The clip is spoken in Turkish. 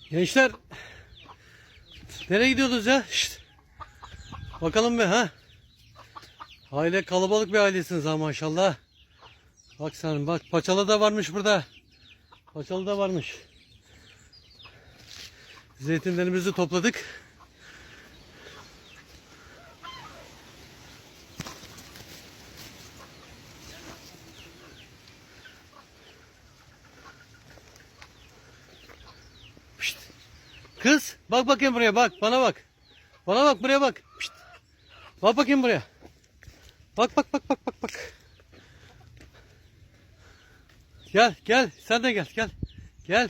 Gençler, nereye gidiyorsunuz ya? Şişt. Bakalım bir ha. Aile kalabalık bir ailesiniz ha maşallah. Bak sen bak, paçalı da varmış burada. Paçalı da varmış. Zeytinlerimizi topladık. Şişt. Kız bak bakayım buraya, bak bana bak. Bana bak, buraya bak. Şişt. Bak bakayım buraya. Bak bak bak bak bak bak. Gel gel, sen de gel gel. Gel.